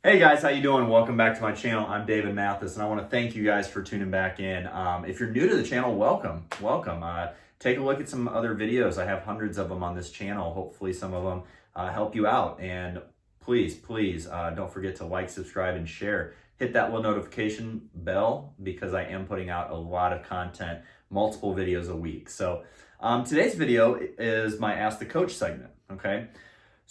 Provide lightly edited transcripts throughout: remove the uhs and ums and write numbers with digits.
Hey guys, how you doing? Welcome back to my channel. I'm David Mathis, and I want to thank you guys for tuning back in. If you're new to the channel, welcome. Take a look at some other videos. I have hundreds of them on this channel. Hopefully some of them help you out. And please, don't forget to like, subscribe, and share. Hit that little notification bell because I am putting out a lot of content, multiple videos a week. So today's video is my Ask the Coach segment, okay?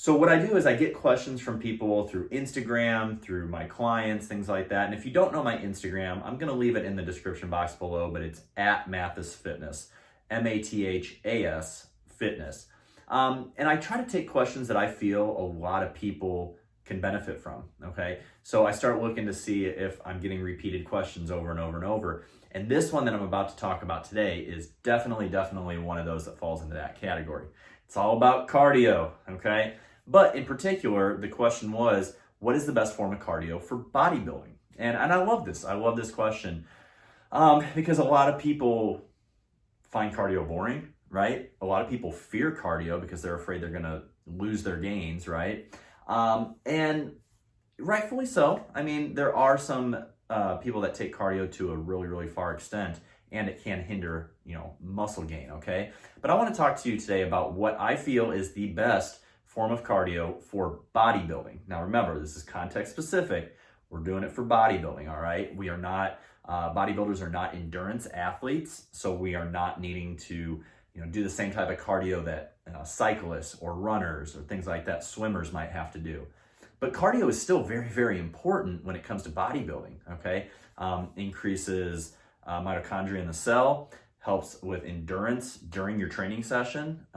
So what I do is I get questions from people through Instagram, through my clients, things like that. And if you don't know my Instagram, I'm going to leave it in the description box below, but it's at mathasfitness, M-A-T-H-A-S fitness. And I try to take questions that I feel a lot of people can benefit from, okay? So I start looking to see if I'm getting repeated questions over and over and over. And this one that I'm about to talk about today is definitely one of those that falls into that category. It's all about cardio, okay? But in particular, the question was, what is the best form of cardio for bodybuilding? And I love this. I love this question because a lot of people find cardio boring, right? A lot of people fear cardio because they're afraid they're going to lose their gains, right? And rightfully so. I mean, there are some people that take cardio to a really far extent, and it can hinder, muscle gain, okay? But I want to talk to you today about what I feel is the best form of cardio for bodybuilding. Now remember, this is context specific. We're doing it for bodybuilding, all right? We are not, bodybuilders are not endurance athletes, so we are not needing to, do the same type of cardio that cyclists or runners or things like that, swimmers might have to do. But cardio is still very important when it comes to bodybuilding, okay? Increases mitochondria in the cell, helps with endurance during your training session,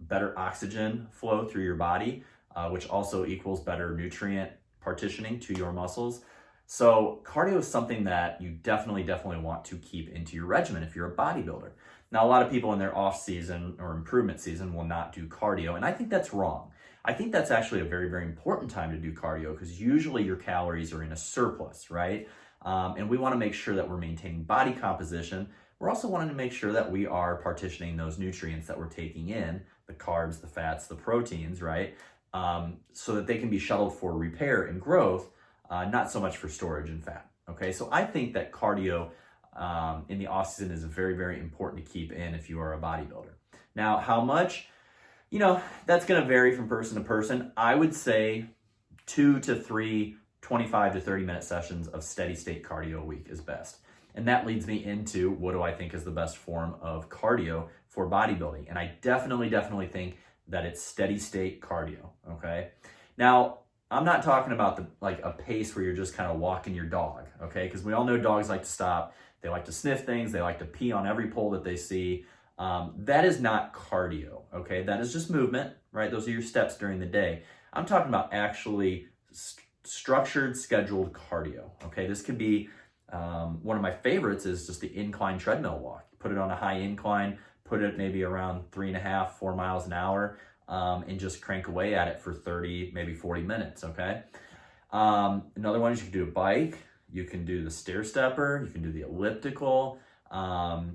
better oxygen flow through your body, which also equals better nutrient partitioning to your muscles. So cardio is something that you definitely want to keep into your regimen if you're a bodybuilder. Now, a lot of people in their off season or improvement season will not do cardio, and I think that's wrong. I think that's actually a very important time to do cardio because usually your calories are in a surplus, right? And we want to make sure that we're maintaining body composition. We're also wanting to make sure that we are partitioning those nutrients that we're taking in, the carbs, the fats, the proteins, right? So that they can be shuttled for repair and growth, not so much for storage and fat, okay? So I think that cardio in the off season is very important to keep in if you are a bodybuilder. Now, how much? That's going to vary from person to person. I would say 2 to 3 25 to 30 minute sessions of steady state cardio a week is best. And that leads me into what do I think is the best form of cardio for bodybuilding. And I definitely think that it's steady state cardio, okay? Now, I'm not talking about a pace where you're just kind of walking your dog, okay? Because we all know dogs like to stop. They like to sniff things. They like to pee on every pole that they see. That is not cardio, okay? That is just movement, right? Those are your steps during the day. I'm talking about actually structured, scheduled cardio, okay? This could be, one of my favorites is just the incline treadmill walk. Put it on a high incline, put it maybe around 3.5, 4 miles an hour, and just crank away at it for 30, maybe 40 minutes, okay? Another one is you can do a bike, you can do the stair stepper, you can do the elliptical,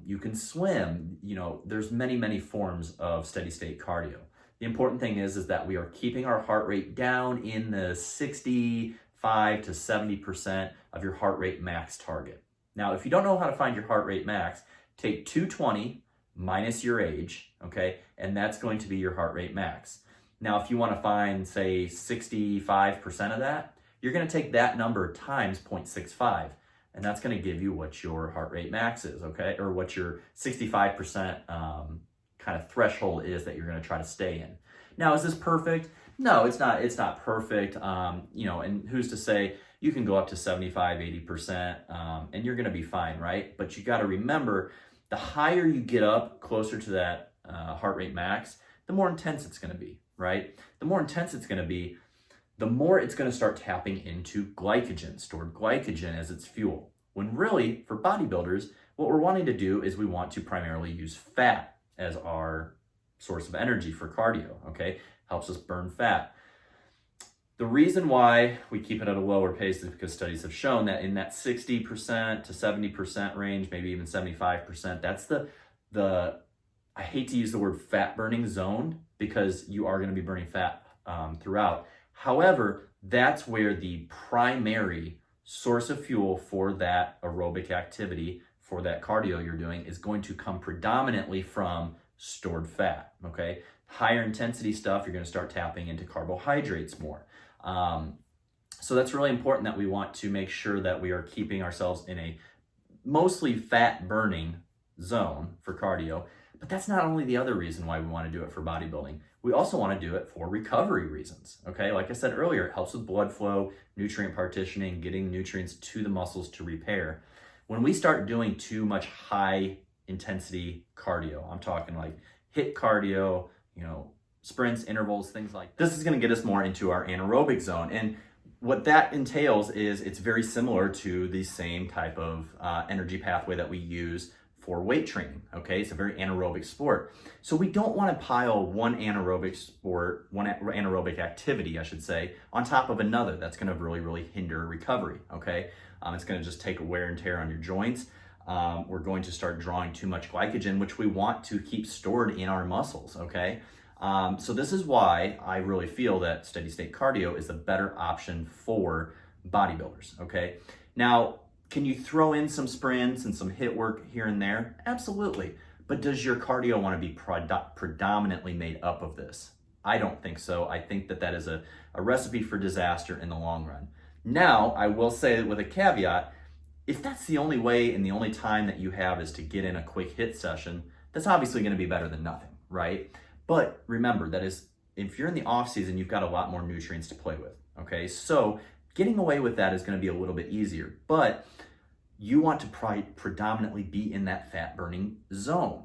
you can swim. There's many forms of steady state cardio. The important thing is that we are keeping our heart rate down in the 65 to 70% of your heart rate max target. Now, if you don't know how to find your heart rate max, take 220 minus your age, okay? And that's going to be your heart rate max. Now, if you want to find, say, 65% of that, you're going to take that number times 0.65. And that's going to give you what your heart rate max is, okay? Or what your 65% kind of threshold is that you're going to try to stay in. Now, is this perfect? No, it's not. It's not perfect. And who's to say you can go up to 75, 80%, and you're going to be fine, right? But you got to remember, the higher you get up closer to that heart rate max, the more intense it's going to be, right? The more intense it's going to be, the more it's going to start tapping into glycogen, stored glycogen as its fuel. When really, for bodybuilders, what we're wanting to do is we want to primarily use fat as our source of energy for cardio, okay? Helps us burn fat. The reason why we keep it at a lower pace is because studies have shown that in that 60% to 70% range, maybe even 75%, that's the I hate to use the word fat burning zone because you are going to be burning fat throughout. However, that's where the primary source of fuel for that aerobic activity, for that cardio you're doing, is going to come predominantly from stored fat, okay? Higher intensity stuff, you're gonna start tapping into carbohydrates more. So that's really important that we want to make sure that we are keeping ourselves in a mostly fat burning zone for cardio. But that's not only the other reason why we want to do it for bodybuilding. We also want to do it for recovery reasons, okay? Like I said earlier, it helps with blood flow, nutrient partitioning, getting nutrients to the muscles to repair. When we start doing too much high intensity cardio, I'm talking like HIIT cardio, sprints, intervals, things like that. This is going to get us more into our anaerobic zone. And what that entails is it's very similar to the same type of energy pathway that we use for weight training, okay? It's a very anaerobic sport. So we don't want to pile one anaerobic activity, I should say, on top of another. That's going to really, really hinder recovery, okay? It's going to just take a wear and tear on your joints. We're going to start drawing too much glycogen, which we want to keep stored in our muscles, okay? So this is why I really feel that steady state cardio is the better option for bodybuilders, okay? Now, can you throw in some sprints and some HIIT work here and there? Absolutely. But does your cardio want to be predominantly made up of this? I don't think so. I think that is a recipe for disaster in the long run. Now, I will say that with a caveat, if that's the only way and the only time that you have is to get in a quick HIIT session, that's obviously going to be better than nothing, right? But remember, that is, if you're in the off season, you've got a lot more nutrients to play with, okay? So getting away with that is going to be a little bit easier, but you want to predominantly be in that fat burning zone,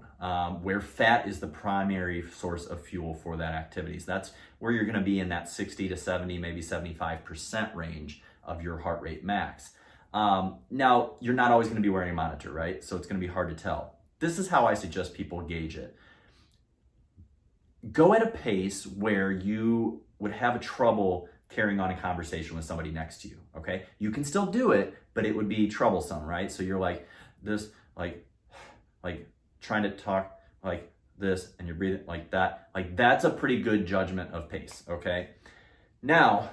where fat is the primary source of fuel for that activity. So that's where you're going to be in that 60 to 70, maybe 75% range of your heart rate max. Now, you're not always going to be wearing a monitor, right? So it's going to be hard to tell. This is how I suggest people gauge it. Go at a pace where you would have trouble carrying on a conversation with somebody next to you, okay? You can still do it, but it would be troublesome, right? So you're like this, like trying to talk like this, and you're breathing like that. Like, that's a pretty good judgment of pace, okay? Now,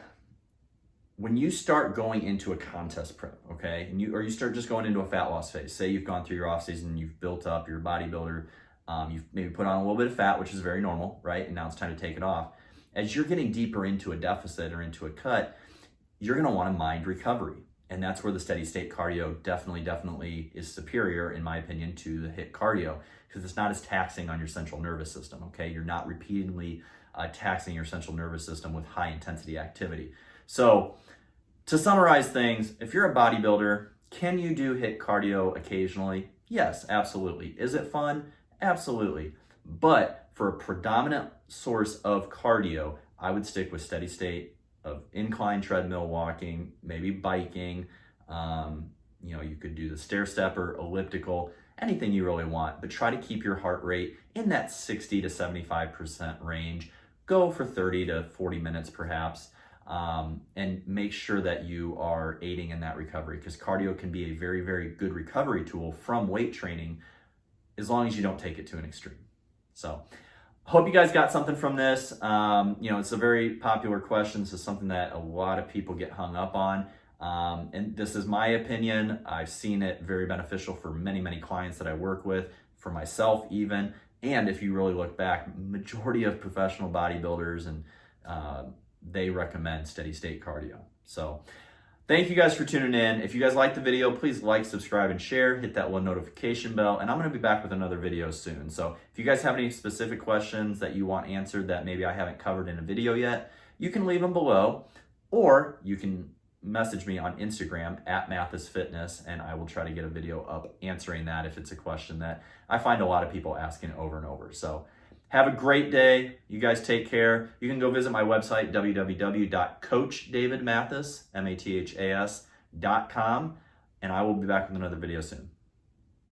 when you start going into a contest prep, okay, and you start just going into a fat loss phase, say you've gone through your off season, you've built up, you're a bodybuilder, you've maybe put on a little bit of fat, which is very normal, right? And now it's time to take it off. As you're getting deeper into a deficit or into a cut, you're gonna wanna mind recovery. And that's where the steady state cardio definitely is superior, in my opinion, to the HIIT cardio, because it's not as taxing on your central nervous system, okay? You're not repeatedly taxing your central nervous system with high intensity activity. So to summarize things, if you're a bodybuilder, can you do HIIT cardio occasionally? Yes, absolutely. Is it fun? Absolutely. But for a predominant source of cardio, I would stick with steady state of incline treadmill walking, maybe biking. You could do the stair stepper, elliptical, anything you really want, but try to keep your heart rate in that 60 to 75% range. Go for 30 to 40 minutes perhaps, and make sure that you are aiding in that recovery, because cardio can be a very, very good recovery tool from weight training, as long as you don't take it to an extreme. So hope you guys got something from this. It's a very popular question. This is something that a lot of people get hung up on. And this is my opinion. I've seen it very beneficial for many, many clients that I work with, for myself even. And if you really look back, majority of professional bodybuilders, and they recommend steady state cardio. So thank you guys for tuning in. If you guys like the video, please like, subscribe, and share. Hit that little notification bell, and I'm going to be back with another video soon. So if you guys have any specific questions that you want answered that maybe I haven't covered in a video yet, you can leave them below, or you can message me on Instagram at mathasfitness, and I will try to get a video up answering that if it's a question that I find a lot of people asking over and over. So have a great day. You guys take care. You can go visit my website, www.coachdavidmathas.com, and I will be back with another video soon.